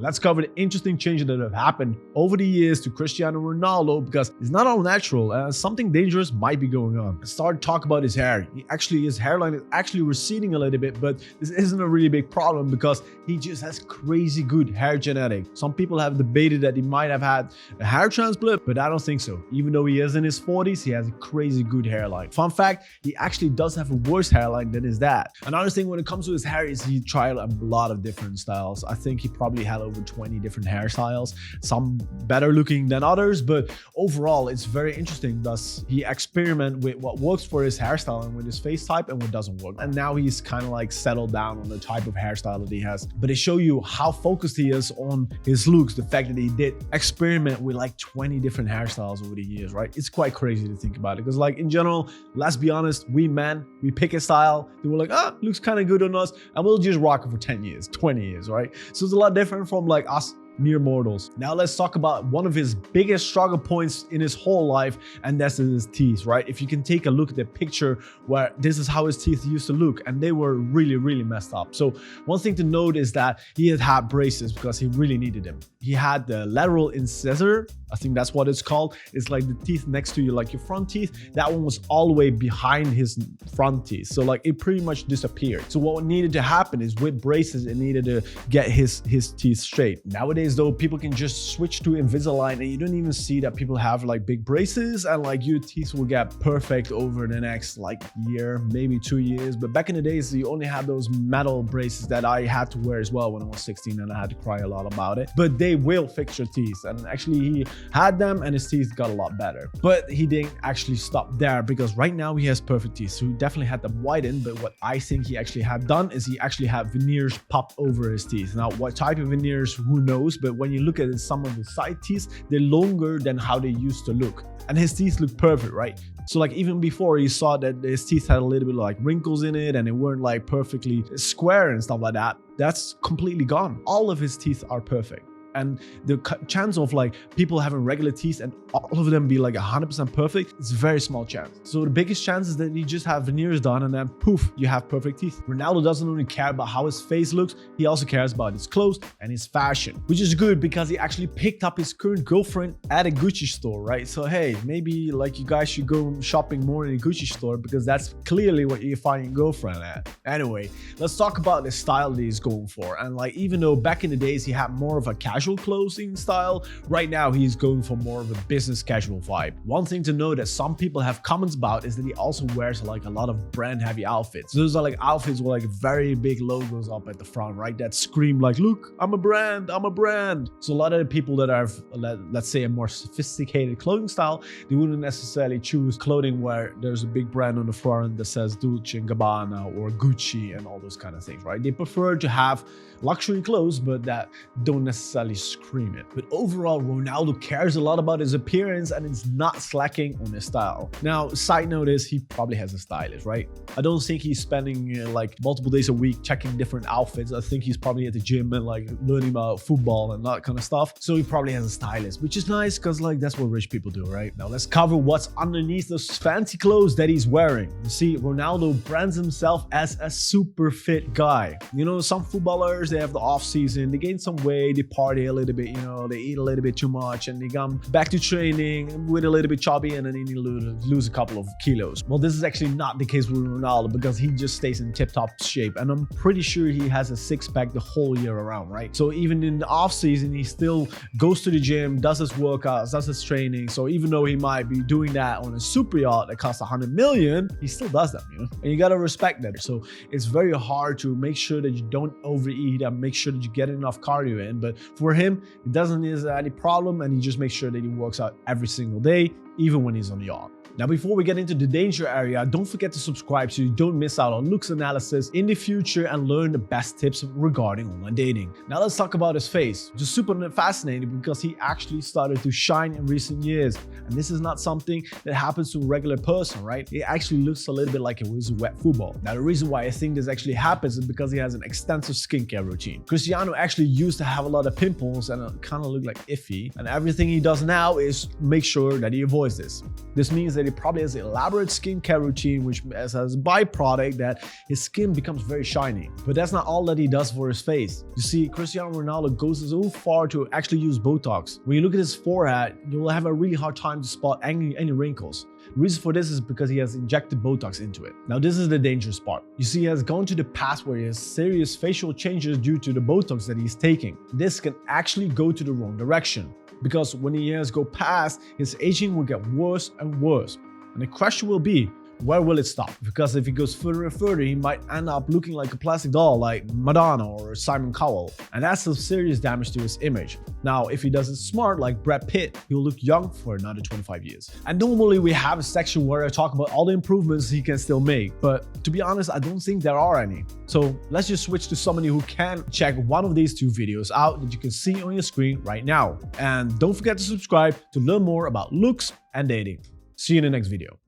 Let's cover the interesting changes that have happened over the years to Cristiano Ronaldo, because it's not all natural and something dangerous might be going on. Let's start to talk about his hair. His hairline is actually receding a little bit, but this isn't a really big problem because he just has crazy good hair genetics. Some people have debated that he might have had a hair transplant, but I don't think so. Even though he is in his 40s, he has a crazy good hairline. Fun fact, he actually does have a worse hairline than his dad. Another thing when it comes to his hair is he tried a lot of different styles. I think he probably had over 20 different hairstyles, some better looking than others, but overall it's very interesting. Thus, he experiment with what works for his hairstyle and with his face type and what doesn't work. And now he's kind of like settled down on the type of hairstyle that he has. But it shows you how focused he is on his looks, the fact that he did experiment with like 20 different hairstyles over the years, right? It's quite crazy to think about it, because like in general, let's be honest, we men, we pick a style, they were like, looks kind of good on us, and we'll just rock it for 10 years, 20 years, right? So it's a lot different from like us mere mortals. Now let's talk about one of his biggest struggle points in his whole life, and that's his teeth, right? If you can take a look at the picture where this is how his teeth used to look, and they were really messed up. So one thing to note is that he had braces because he really needed them. He had the lateral incisor, I think that's what it's called. It's like the teeth next to you, like your front teeth. That one was all the way behind his front teeth. So like it pretty much disappeared. So what needed to happen is with braces, it needed to get his teeth straight. Nowadays though, people can just switch to Invisalign and you don't even see that people have like big braces, and like your teeth will get perfect over the next like year, maybe 2 years. But back in the days, you only had those metal braces that I had to wear as well when I was 16, and I had to cry a lot about it. But they will fix your teeth, and actually he had them and his teeth got a lot better. But he didn't actually stop there, because right now he has perfect teeth. So he definitely had them widened, but what I think he actually had done is he actually had veneers popped over his teeth. Now what type of veneers, who knows, but when you look at it, some of the side teeth, they're longer than how they used to look, and his teeth look perfect, right? So like even before, you saw that his teeth had a little bit like wrinkles in it and they weren't like perfectly square and stuff like that. That's completely gone. All of his teeth are perfect. And the chance of like people having regular teeth and all of them be like 100% perfect, it's a very small chance. So the biggest chance is that you just have veneers done and then poof, you have perfect teeth. Ronaldo doesn't only care about how his face looks, he also cares about his clothes and his fashion, which is good because he actually picked up his current girlfriend at a Gucci store, right? So hey, maybe like you guys should go shopping more in a Gucci store, because that's clearly what you find your girlfriend at. Anyway, let's talk about the style that he's going for. And like even though back in the days he had more of a casual clothing style, right now he's going for more of a business casual vibe. One thing to know that some people have comments about is that he also wears like a lot of brand heavy outfits. Those are like outfits with like very big logos up at the front, right? That scream like, look, I'm a brand, I'm a brand. So a lot of the people that have, let's say, a more sophisticated clothing style, they wouldn't necessarily choose clothing where there's a big brand on the front that says Dolce & Gabbana or Gucci and all those kind of things, right? They prefer to have luxury clothes, but that don't necessarily scream it. But overall, Ronaldo cares a lot about his appearance and is not slacking on his style. Now, side note is he probably has a stylist, right? I don't think he's spending like multiple days a week checking different outfits. I think he's probably at the gym and like learning about football and that kind of stuff. So he probably has a stylist, which is nice because like that's what rich people do, right? Now let's cover what's underneath those fancy clothes that he's wearing. You see, Ronaldo brands himself as a super fit guy. You know, some footballers, they have the off season, they gain some weight, they party a little bit, you know, they eat a little bit too much, and they come back to training with a little bit chubby, and then they need to lose a couple of kilos. Well, this is actually not the case with Ronaldo, because he just stays in tip-top shape, and I'm pretty sure he has a six-pack the whole year around, right? So even in the off season, he still goes to the gym, does his workouts, does his training. So even though he might be doing that on a super yacht that costs 100 million, he still does them, you know, and you gotta respect that. So it's very hard to make sure that you don't overeat and make sure that you get enough cardio in. But for him, it doesn't is any problem, and he just makes sure that he works out every single day, even when he's on the yacht. Now, before we get into the danger area, don't forget to subscribe so you don't miss out on looks analysis in the future and learn the best tips regarding online dating. Now let's talk about his face. Just super fascinating because he actually started to shine in recent years. And this is not something that happens to a regular person, right? It actually looks a little bit like it was wet football. Now, the reason why I think this actually happens is because he has an extensive skincare routine. Cristiano actually used to have a lot of pimples and it kind of looked like iffy. And everything he does now is make sure that he avoids this. This means that that he probably has an elaborate skincare routine, which has as a byproduct that his skin becomes very shiny. But that's not all that he does for his face. You see, Cristiano Ronaldo goes so far to actually use Botox. When you look at his forehead, you will have a really hard time to spot any wrinkles. The reason for this is because he has injected Botox into it. Now this is the dangerous part. You see, he has gone to the past where he has serious facial changes due to the Botox that he's taking. This can actually go to the wrong direction, because when the years go past, his aging will get worse and worse. And the question will be, where will it stop? Because if he goes further and further, he might end up looking like a plastic doll like Madonna or Simon Cowell. And that's some serious damage to his image. Now, if he does it smart like Brad Pitt, he'll look young for another 25 years. And normally we have a section where I talk about all the improvements he can still make. But to be honest, I don't think there are any. So let's just switch to somebody who can check one of these two videos out that you can see on your screen right now. And don't forget to subscribe to learn more about looks and dating. See you in the next video.